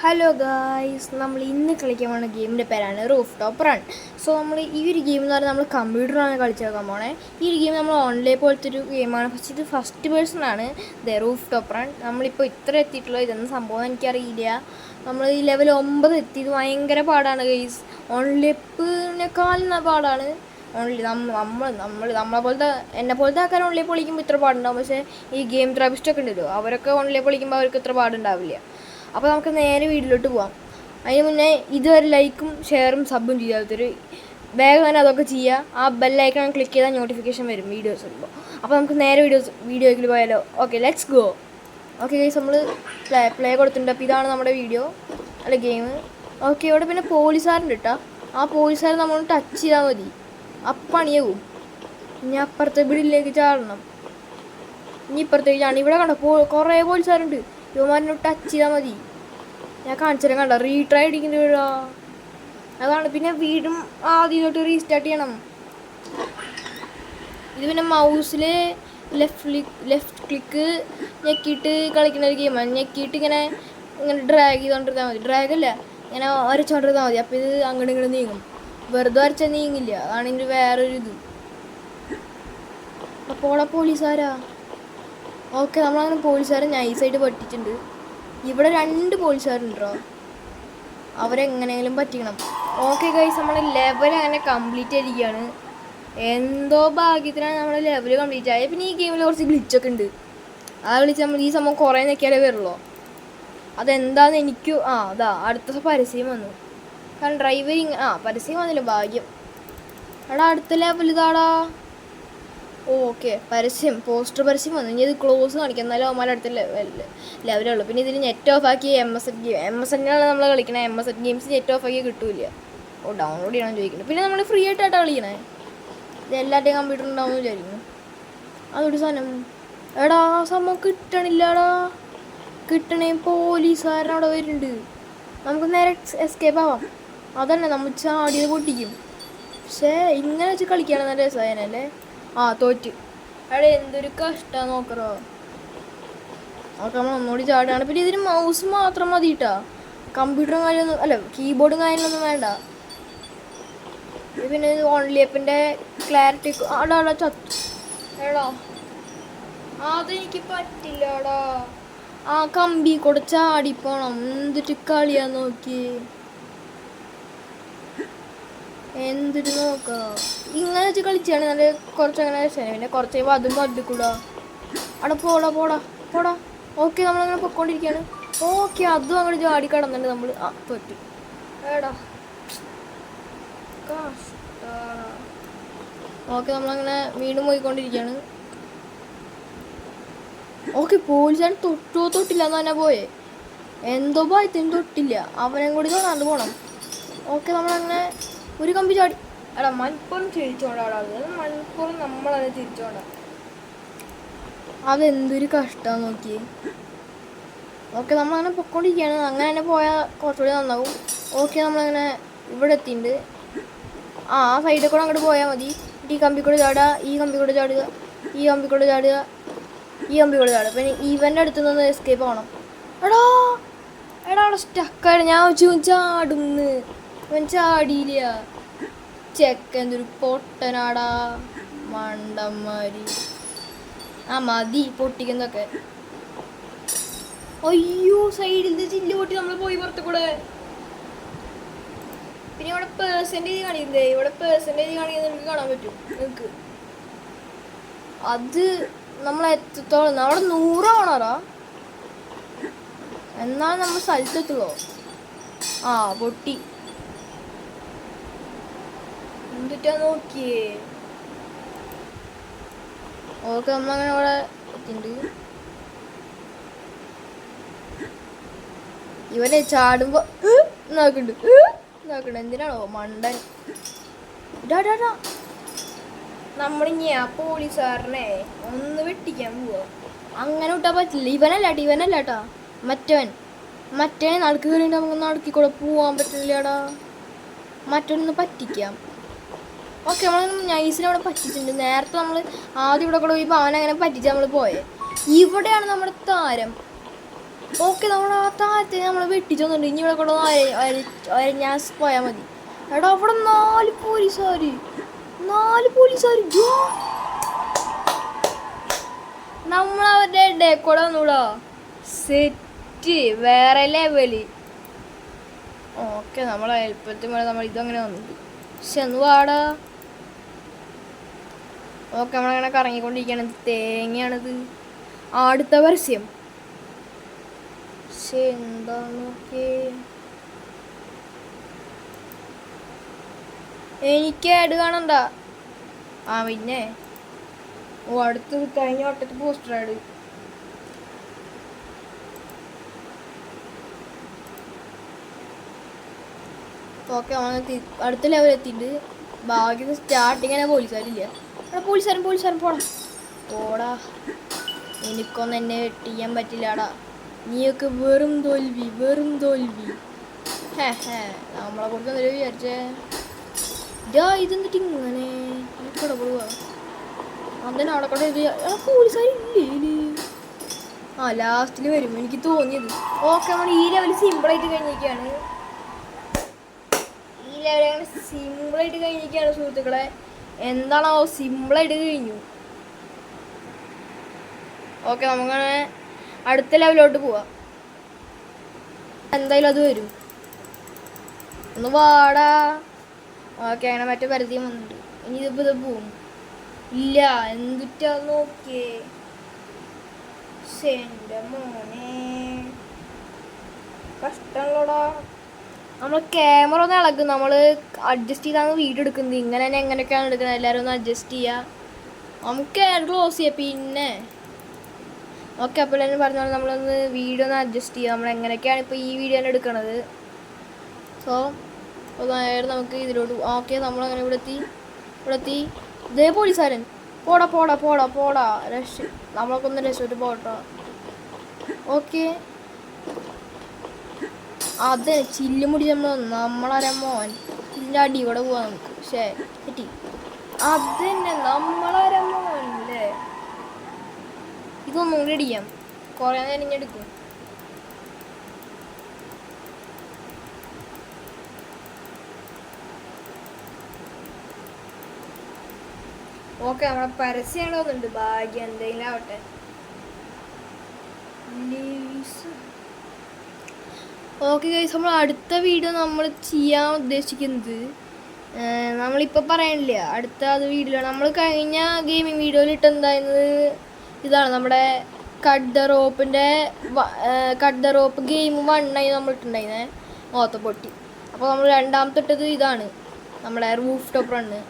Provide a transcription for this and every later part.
Hello guys, നമ്മൾ ഇന്ന് കളിക്കാൻ പോകുന്ന ഗെയിമിൻ്റെ പേരാണ് റൂഫ് ടോപ്പ് റൺ. സോ നമ്മൾ ഈ ഒരു ഗെയിം എന്ന് പറഞ്ഞാൽ നമ്മൾ കമ്പ്യൂട്ടറാണ് കളിച്ചേക്കാൻ പോണേ. ഈ ഒരു ഗെയിം നമ്മൾ ഓൺലൈൻ പോലത്തെ ഒരു ഗെയിമാണ്. പക്ഷേ ഇത് ഫസ്റ്റ് പേഴ്സൺ ആണ്, റൂഫ് ടോപ്പ് റൺ. നമ്മളിപ്പോൾ ഇത്ര എത്തിയിട്ടുള്ളൂ. ഇതൊന്നും സംഭവം എനിക്കറിയില്ല. നമ്മൾ ഈ ലെവൽ 9 എത്തിയത് ഭയങ്കര പാടാണ് ഗൈസ്. ഓൺലൈപ്പിനേക്കാളും പാടാണ്. നമ്മളെ പോലത്തെ എന്നെ പോലത്തെ ആൾക്കാർ ഓൺലൈൻ പൊളിക്കുമ്പോൾ ഇത്ര പാടുണ്ടാവും. പക്ഷേ ഈ ഗെയിം ത്രാപിസ്റ്റൊക്കെ ഉണ്ടല്ലോ, അവരൊക്കെ ഓൺലൈൻ പൊളിക്കുമ്പോൾ അവർക്ക് ഇത്ര പാടുണ്ടാവില്ല. അപ്പോൾ നമുക്ക് നേരെ വീട്ടിലോട്ട് പോവാം. അതിന് മുന്നേ ഇതുവരെ ലൈക്കും ഷെയറും സബും ചെയ്യാത്തൊരു വേഗം തന്നെ അതൊക്കെ ചെയ്യുക. ആ ബെല്ലൈക്കൺ ക്ലിക്ക് ചെയ്താൽ നോട്ടിഫിക്കേഷൻ വരും വീഡിയോസ് വരുമ്പോൾ. അപ്പോൾ നമുക്ക് നേരെ വീഡിയോയിൽ പോയാലോ? Okay, let's go. Okay guys, നമ്മൾ പ്ലേ കൊടുത്തിട്ടുണ്ട്. അപ്പോൾ ഇതാണ് നമ്മുടെ വീഡിയോ അല്ല ഗെയിം. ഓക്കെ, ഇവിടെ പിന്നെ പോലീസുകാരുണ്ട് കേട്ടോ. ആ പോലീസുകാർ നമ്മൾ ടച്ച് ചെയ്താൽ മതി, അപ്പണിയാവും. ഇനി അപ്പുറത്തെ വീട്ടിലേക്ക് ചാടണം. ഇനി ഇപ്പുറത്തേക്ക് ചാടണം. ഇവിടെ കണ്ടോ കുറേ പോലീസുകാരുണ്ട്. യുവമാരനോട് ടച്ച് ചെയ്താൽ മതി. ഞാൻ കാണിച്ചു തരാം. കണ്ടോ റീട്രൈ അടിക്കേണ്ടി വീഴാ. അതാണ്. പിന്നെ വീടും ആദ്യം തൊട്ട് റീസ്റ്റാർട്ട് ചെയ്യണം. ഇത് പിന്നെ മൗസിൽ ലെഫ്റ്റ് ക്ലിക്ക് ഞെക്കിയിട്ട് കളിക്കുന്ന ഒരു ഗെയിമാണ്. ഞെക്കിയിട്ട് ഇങ്ങനെ ഡ്രാഗ് ചെയ്തുകൊണ്ടിരുന്നാൽ മതി. ഡ്രാഗല്ല, ഇങ്ങനെ വരച്ചുകൊണ്ടിരുന്നാൽ മതി. അപ്പോൾ ഇത് അങ്ങോട്ട് ഇങ്ങോട്ട് നീങ്ങും. വെറുതെ വരച്ചാൽ നീങ്ങില്ല. അതാണ് ഇതിൻ്റെ വേറൊരു ഇത്. അപ്പോൾ പോലീസുകാരാ. ഓക്കെ, നമ്മളങ്ങനെ പോലീസുകാരെ നൈസായിട്ട് പറ്റിച്ചിട്ടുണ്ട്. ഇവിടെ 2 പോലീസുകാരുണ്ടോ, അവരെങ്ങനെയെങ്കിലും പറ്റിക്കണം. ഓക്കെ ഗൈസ്, നമ്മൾ ലെവൽ അങ്ങനെ കംപ്ലീറ്റ് ചെയ്തിരിക്കുകയാണ്. എന്തോ ഭാഗ്യത്തിനാണ് നമ്മൾ ലെവൽ കംപ്ലീറ്റ് ആയത്. പിന്നെ ഈ ഗെയിമിൽ കുറച്ച് ഗ്ലിച്ചൊക്കെ ഉണ്ട്. ആ ഗ്ലിച്ച് നമ്മൾ ഈ സംഭവം കുറേ നിൽക്കിയാലേ വരുള്ളൂ. അതെന്താണെന്ന് എനിക്ക് അതാ അടുത്ത പരസ്യം വന്നു. കാരണം ഡ്രൈവറിങ് പരസ്യം വന്നില്ല, ഭാഗ്യം. എടാ അടുത്ത ലെവൽ ഇതാടാ. ഓക്കെ, പോസ്റ്റർ പരസ്യം വന്നു. ഇനി ഇത് ക്ലോസ് കാണിക്കാം, എന്നാലും അവന്മാരുടെ അടുത്ത ലെവലുള്ളൂ. പിന്നെ ഇതിൽ നെറ്റ് ഓഫ് ആക്കി MSN നമ്മൾ കളിക്കണേ. MSN ഗെയിംസ് നെറ്റ് ഓഫ് ആക്കി കിട്ടൂല. ഡൗൺലോഡ് ചെയ്യണമെന്ന് ചോദിക്കുന്നത്. പിന്നെ നമ്മൾ ഫ്രീ ആയിട്ടാണ് കളിക്കണേ. ഇത് എല്ലാവരുടെയും കമ്പ്യൂട്ടർ ഉണ്ടാവുമെന്ന് വിചാരിക്കുന്നു. അതൊരു സാധനം. എടാ സംഭവം കിട്ടണില്ലടാ. കിട്ടണേ പോലീസുകാരനവിടെ വരുന്നുണ്ട്. നമുക്ക് നേരെ എസ്കേപ്പ് ആവാം. അതന്നെ, നമ്മൾ ചാടിയത് പൊട്ടിക്കും. പക്ഷേ ഇങ്ങനെ വെച്ച് കളിക്കുകയാണ് നല്ല രസമായനല്ലേ. തോറ്റ്. അവിടെ എന്തൊരു കഷ്ടമാണ് നോക്കറോ. അതൊക്കെ നമ്മൾ ഒന്നുകൂടി ചാടുകയാണ്. പിന്നെ ഇതിന് മൗസ് മാത്രം മതി കേട്ടോ. കമ്പ്യൂട്ടറും കാര്യമൊന്നും അല്ല, കീബോർഡും കാര്യങ്ങളൊന്നും വേണ്ട. പിന്നെ ഇത് ഓൺലി ആപ്പിൻ്റെ ക്ലാരിറ്റി ചത്തു. എടാ അതെനിക്ക് പറ്റില്ലടാ. കമ്പി കൂടെ ചാടിപ്പോണം. എന്തിട്ട് കളിയാ നോക്കി, എന്തിട്ട് നോക്കാം. ഇങ്ങനെ വെച്ച് കളിച്ചാണ് നല്ല കുറച്ചങ്ങനെ രസമാണ്. പിന്നെ കുറച്ച് കഴിയുമ്പോൾ അതും കണ്ടിക്കൂടാ. അവിടെ പോടാ. ഓക്കെ, നമ്മളങ്ങനെ പൊയ്ക്കൊണ്ടിരിക്കുകയാണ്. ഓക്കെ, അതും അങ്ങോട്ട് ചാടി കടന്നുണ്ട് നമ്മൾ. തോറ്റി. ഏടാ ഓക്കെ, നമ്മളങ്ങനെ വീണ്ടും പോയിക്കൊണ്ടിരിക്കുകയാണ്. ഓക്കെ, പോലീസാണ് തൊട്ടില്ല എന്ന് തന്നെ പോയേ. എന്തോ ഭയത്തിന് തൊട്ടില്ല. അവനെയും കൂടി തൊടാണ്ട് പോകണം. ഓക്കെ, നമ്മളങ്ങനെ ഒരു കമ്പി ചാടി. എടാ മലപ്പുറം തിരിച്ചോണ്ടാടാ. മലപ്പുറം നമ്മളത് തിരിച്ചോണ്ടാ. അതെന്തൊരു കഷ്ടമാണ് നോക്കിയേ. ഓക്കെ, നമ്മളങ്ങനെ പൊയ്ക്കൊണ്ടിരിക്കുകയാണ്. അങ്ങനെ തന്നെ പോയാൽ കുറച്ചുകൂടി നന്നാവും. ഓക്കെ, നമ്മളങ്ങനെ ഇവിടെ എത്തിയിട്ടുണ്ട്. ആ സൈഡിൽ കൂടെ അങ്ങോട്ട് പോയാൽ മതി. ഈ കമ്പി കൂടെ ചാടുക, ഈ കമ്പി കൂടെ ചാടുക, ഈ കമ്പി കൂടെ ചാടുക, ഈ കമ്പി കൂടെ ചാടുക. പിന്നെ ഇവൻ്റെ അടുത്ത് നിന്ന് എസ്കേപ്പ് ആവണം. എടാ അവിടെ സ്റ്റക്കായിട്ട് ഞാൻ ചാടുന്ന്. അവൻ ചാടിയില്ല. എന്തൊരു പൊട്ടനാടാ, മണ്ടന്മാര്. മതി പൊട്ടിക്കുന്നതൊക്കെ. അയ്യോ, സൈഡിൽ ചില്ല് പൊട്ടി നമ്മൾ പോയി പുറത്ത് കൂടെ. പിന്നെ ഇവിടെ പേഴ്സൻറ്റേജ് കാണിക്കുന്നേ. നിങ്ങൾക്ക് കാണാൻ പറ്റും. നിങ്ങൾക്ക് അത് നമ്മൾ എത്രത്തോളം അവിടെ 100 ആവണറാ. എന്നാൽ നമ്മൾ സ്ഥലത്തെത്തുള്ളൂ. പൊട്ടി. എന്തിട്ടാ നോക്കിയേ. ഓക്കെ, നമ്മളങ്ങനെ അവിടെ എത്തിണ്ട്. ഇവനെ ചാടുമ്പോ നോക്കണ്ട് എന്തിനാണോ മണ്ടൻ. നമ്മളിങ്ങ പോലീസുകാരനെ ഒന്ന് വെട്ടിക്കാൻ പോവാ. അങ്ങനെ വിട്ടാൽ പറ്റില്ല. ഇവനല്ലാട്ടാ മറ്റവനെ നടക്ക് കയറിയിട്ട് നമുക്ക് നടക്കിക്കൂടെ പോവാൻ പറ്റില്ലടാ. മറ്റൊന്ന് പറ്റിക്കാം. ഓക്കെ, നമ്മൾ നൈസിനെ അവിടെ പറ്റിച്ചിട്ടുണ്ട്. നേരത്തെ നമ്മൾ ആദ്യം ഇവിടെ കൂടെ പോയപ്പോൾ അവനങ്ങനെ പറ്റിച്ച് നമ്മൾ പോയേ. ഇവിടെയാണ് നമ്മുടെ താരം. ഓക്കെ നമ്മൾ ആ താഴത്തെ നമ്മൾ വെട്ടിച്ചൊന്നുണ്ട്. ഇനി ഇവിടെ കൂടെ ഞാൻ പോയാൽ മതി. എടാ അവിടെ 4 പോലീസുകാർ നമ്മളവരുടെ ഡേക്കോടെ വന്നൂടാ. സെറ്റ് വേറെ ലെവല്. ഓക്കെ നമ്മൾ അയൽപ്പത്തി മേലെ നമ്മൾ ഇതങ്ങനെ വന്നിട്ട് പക്ഷെ ഒന്ന് വാടാ. ഓക്കെ നമ്മളങ്ങനെ കറങ്ങിക്കൊണ്ടിരിക്കുകയാണ്. തേങ്ങയാണിത്. അടുത്ത പരസ്യം പക്ഷെ എന്താന്നൊക്കെ എനിക്ക് ആഡ് കാണണ്ട. ആ പിന്നെ ഓ അടുത്ത് കഴിഞ്ഞ വട്ടത്ത് പോസ്റ്റർ ആഡ്. ഓക്കെ അടുത്ത ലെവൽ എത്തിയിട്ട് ഭാഗ്യം സ്റ്റാർട്ടിങ് തന്നെ പോലീസുകാരില്ല. അവിടെ പോലീസുകാരൻ പോടാ. എനിക്കൊന്നും എന്നെ ചെയ്യാൻ പറ്റില്ലാടാ. നീയൊക്കെ വെറും തോൽവി. നമ്മളെ കുറിച്ച് എന്തെങ്കിലും വിചാരിച്ചേ. ഇതെന്നിട്ട് ഇങ്ങനെ കൂടെ പോവാ. അന്നേരം അവിടെ കൂടെ പോലീസുകാരില്ലേ. ആ ലാസ്റ്റിൽ വരും എനിക്ക് തോന്നിയത്. ഓക്കെ നമ്മൾ ഈ ലെവൽ സിമ്പിളായിട്ട് കഴിഞ്ഞിരിക്കുകയാണ്. സുഹൃത്തുക്കളെ. എന്താണോ സിമ്പിളായിട്ട് കഴിഞ്ഞു. ഓക്കെ നമുക്കങ്ങനെ അടുത്ത ലെവലിലോട്ട് പോവാം. എന്തായാലും അത് വരും. ഒന്ന് വാടാ. ഓക്കെ അങ്ങനെ മറ്റേ പരസ്യം വന്നിട്ടുണ്ട്. ഇനി ഇതിപ്പോൾ ഇത് പോവും. ഇല്ല എന്തിട്ടാ നോക്കിയേ. എൻ്റെ മോനെ കഷ്ടമുള്ളടാ. നമ്മൾ ക്യാമറ ഒന്ന് ഇളകും. നമ്മൾ അഡ്ജസ്റ്റ് ചെയ്താണ് വീഡിയോ എടുക്കുന്നത്. ഇങ്ങനെ തന്നെ എങ്ങനെയൊക്കെയാണ് എടുക്കുന്നത് എല്ലാവരും ഒന്ന് അഡ്ജസ്റ്റ് ചെയ്യുക. നമുക്ക് ക്ലോസ് ചെയ്യാം. പിന്നെ ഓക്കെ അപ്പോൾ എല്ലാവരും പറഞ്ഞാൽ നമ്മളൊന്ന് വീഡിയോ ഒന്ന് അഡ്ജസ്റ്റ് ചെയ്യുക. നമ്മൾ എങ്ങനെയൊക്കെയാണ് ഇപ്പോൾ ഈ വീഡിയോ തന്നെ എടുക്കണത്. സോ നേരെ നമുക്ക് ഇതിലോട്ട്. ഓക്കെ നമ്മളങ്ങനെ ഇവിടെ എത്തി. ഇതേ പോലീസുകാരൻ പോടാ നമ്മളൊക്കെ ഒന്ന് രക്ഷപ്പെട്ട് പോട്ടോ. ഓക്കെ അതെ ചില്ലും മുടി നമ്മളാരാ മോൻ. ഇതിൻ്റെ അടി കൂടെ പോവാ നമുക്ക്. പക്ഷേ തെറ്റി. അത് തന്നെ നമ്മളാരാ മോൻ അല്ലേ. ഇതൊന്നും കൂടി അടിക്കാം. കുറേ നേരം ഇങ്ങനെ എടുക്കും. ഓക്കെ നമ്മളെ പരസ്യം തോന്നുന്നുണ്ട്. ഭാഗ്യം എന്തെങ്കിലും ആവട്ടെ. ഓക്കെ ഗൈസ് നമ്മൾ അടുത്ത വീഡിയോ നമ്മൾ ചെയ്യാൻ ഉദ്ദേശിക്കുന്നത് നമ്മളിപ്പോൾ പറയണില്ല. അടുത്ത അത് വീഡിയോ നമ്മൾ കഴിഞ്ഞ ഗെയിമിങ് വീഡിയോയിൽ ഇട്ടെന്തായിരുന്നത് ഇതാണ്. നമ്മുടെ കട്ട് ദ റോപ്പ് ഗെയിം 1 നമ്മൾ ഇട്ടുണ്ടായിരുന്നേ. മോത്ത പൊട്ടി. അപ്പോൾ നമ്മൾ രണ്ടാമത്തെ ഇട്ടത് ഇതാണ് നമ്മുടെ റൂഫ് ടോപ്പ് റണ്ണ്.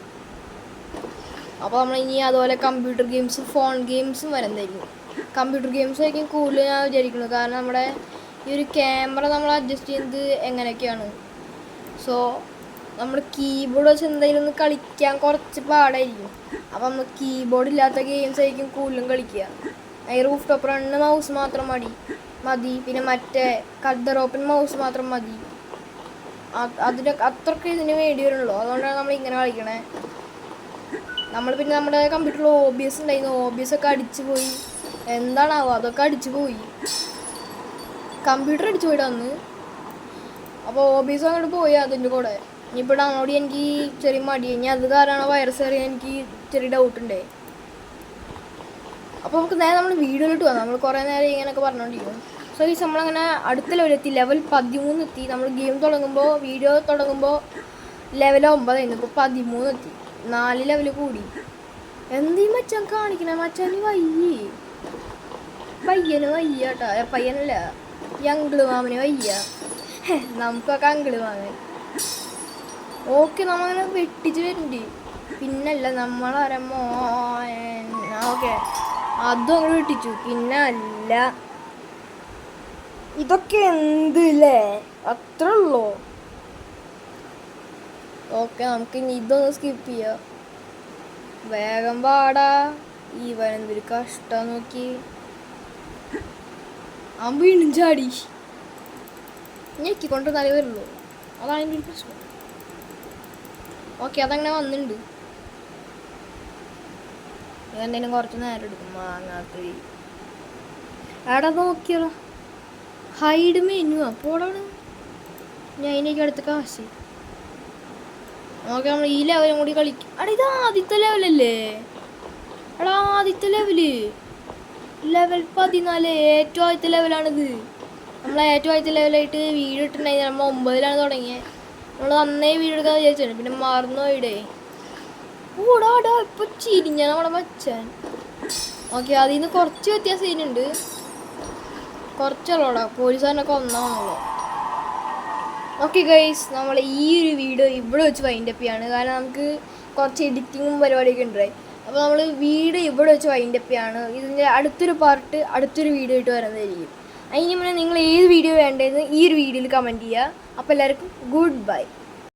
അപ്പോൾ നമ്മൾ ഇനി അതുപോലെ കമ്പ്യൂട്ടർ ഗെയിംസും ഫോൺ ഗെയിംസും വരുന്നതായിരിക്കും. കമ്പ്യൂട്ടർ ഗെയിംസ് ആയിരിക്കും കൂടുതൽ ഞാൻ വിചാരിക്കുന്നത്. കാരണം നമ്മുടെ ഈ ഒരു ക്യാമറ നമ്മൾ അഡ്ജസ്റ്റ് ചെയ്യുന്നത് എങ്ങനെയൊക്കെയാണ്. സോ നമ്മൾ കീബോർഡ് വെച്ച് എന്തെങ്കിലും ഒന്ന് കളിക്കാൻ കുറച്ച് പാടായിരിക്കും. അപ്പോൾ നമ്മൾ കീബോർഡ് ഇല്ലാത്ത ഗെയിംസ് ആയിരിക്കും കൂടുതലും കളിക്കുക. ഈ റൂഫ് ടോപ്പ് റണ്ണ് മൗസ് മാത്രം മതി. പിന്നെ മറ്റേ കട്ട് ദ റോപ്പിൻ മൗസ് മാത്രം മതി. അത്രയ്ക്ക് ഇതിന് വേണ്ടി വരുള്ളൂ. അതുകൊണ്ടാണ് നമ്മൾ ഇങ്ങനെ കളിക്കണേ. നമ്മൾ പിന്നെ നമ്മുടെ കമ്പ്യൂട്ടറിൽ OBS ഉണ്ടായിരുന്നു. OBS ഒക്കെ അടിച്ചു പോയി. എന്താണാവോ അതൊക്കെ അടിച്ചു പോയി. കമ്പ്യൂട്ടർ അടിച്ചു പോയിട്ട് വന്ന്. അപ്പോൾ OBS അങ്ങോട്ട് പോയി. അതിൻ്റെ കൂടെ ഇനിയിപ്പോൾ ഡൗൺലോഡ് ചെയ്യാൻ എനിക്ക് ചെറിയ മടി. ഇനി അത് കാരണമാണ് വൈറസ് കയറിയാൽ എനിക്ക് ചെറിയ ഡൗട്ടുണ്ടേ. അപ്പോൾ നമുക്ക് നേരെ നമ്മൾ വീഡിയോയിലോട്ട് പോകാം. നമ്മൾ കുറേ നേരം ഇങ്ങനെയൊക്കെ പറഞ്ഞുകൊണ്ടിരിക്കും. സോ ഈ നമ്മളങ്ങനെ അടുത്ത ലെവലെത്തി. ലെവൽ 13 എത്തി. നമ്മൾ ഗെയിം വീഡിയോ തുടങ്ങുമ്പോൾ ലെവൽ 9 ആയിരുന്നു. ഇപ്പോൾ 13 എത്തി. 4 ലെവൽ കൂടി. എന്തീ മച്ചാൻ കാണിക്കണേ. മച്ചാന് പയ്യന് വയ്യ കേട്ടോ. പയ്യനല്ല ഈ അങ്കിള് മാമന് വയ്യ. നമുക്കൊക്കെ അങ്കിള് മാമൻ. ഓക്കെ നമ്മളങ്ങനെ വെട്ടിച്ച് വരുന്നുണ്ട്. പിന്നല്ല നമ്മളാരമ്മോ. ഓക്കെ അതും അങ്ങോട്ട് വെട്ടിച്ചു. പിന്നെ അല്ല ഇതൊക്കെ എന്തില്ലേ അത്ര ഉള്ളൂ. ഓക്കെ നമുക്ക് ഇനി ഇതൊന്ന് സ്കിപ്പ് ചെയ്യാം. വേഗം പാടാ. ഇവനെന്തൊരു കഷ്ടം നോക്കി. വീണ്ടും ചാടി ഞെക്കിക്കൊണ്ട് തല വരുള്ളൂ. അതാണ് എൻ്റെ ഒരു പ്രശ്നം. ഓക്കെ അതങ്ങനെ വന്നിട്ടുണ്ട്. ഇതെന്തെങ്കിലും കുറച്ച് നേരം എടുക്കും. മാങ്ങാത്ത എടാ നോക്കിയടാ. ഹൈഡ് മെനു അപ്പോഴാണ് ഞാൻ അതിനേക്ക് അടുത്ത കാശ്. ഓക്കെ, നമ്മൾ ഈ ലെവലും കൂടി കളിക്കും. എടാ ഇത് ആദ്യത്തെ ലെവലല്ലേ? എടാ ആദ്യത്തെ ലെവൽ 14, ഏറ്റവും ആദ്യത്തെ ലെവലാണിത്. നമ്മൾ ഏറ്റവും ആദ്യത്തെ ലെവലായിട്ട് വീഡിയോ ഇട്ടിട്ടുണ്ടായിരുന്നു. നമ്മൾ 9 തുടങ്ങിയത്. നമ്മൾ അന്നേ വീഡിയോ എടുക്കാൻ വിചാരിച്ചിട്ടുണ്ട്, പിന്നെ മറന്നു പോയിടേ. ഓടാടാ ഇപ്പൊ ചിരിഞ്ഞ നമ്മുടെ മച്ചാൻ. ഓക്കെ, അതിൽ നിന്ന് കുറച്ച് വ്യത്യാസം ഇതിനുണ്ട്. കുറച്ചുള്ളൂടാ, പോലീസുകാരനൊക്കെ ഒന്നാണല്ലോ. ഓക്കെ ഗൈസ്, നമ്മൾ ഈ ഒരു വീഡിയോ ഇവിടെ വെച്ച് വൈൻഡപ്പ് ചെയ്യാണ്. കാരണം നമുക്ക് കുറച്ച് എഡിറ്റിങ്ങും പരിപാടിയൊക്കെ ഉണ്ടായി. അപ്പോൾ നമ്മൾ വീഡിയോ ഇവിടെ വെച്ച് വൈൻഡപ്പ് ചെയ്യാണ്. ഇതിൻ്റെ അടുത്തൊരു പാർട്ട് അടുത്തൊരു വീഡിയോ ആയിട്ട് വരുന്നതായിരിക്കും. അതിന് മുന്നേ നിങ്ങൾ ഏത് വീഡിയോ വേണ്ടതെന്ന് ഈ ഒരു വീഡിയോയിൽ കമൻറ്റ് ചെയ്യുക. അപ്പോൾ എല്ലാവർക്കും ഗുഡ് ബൈ.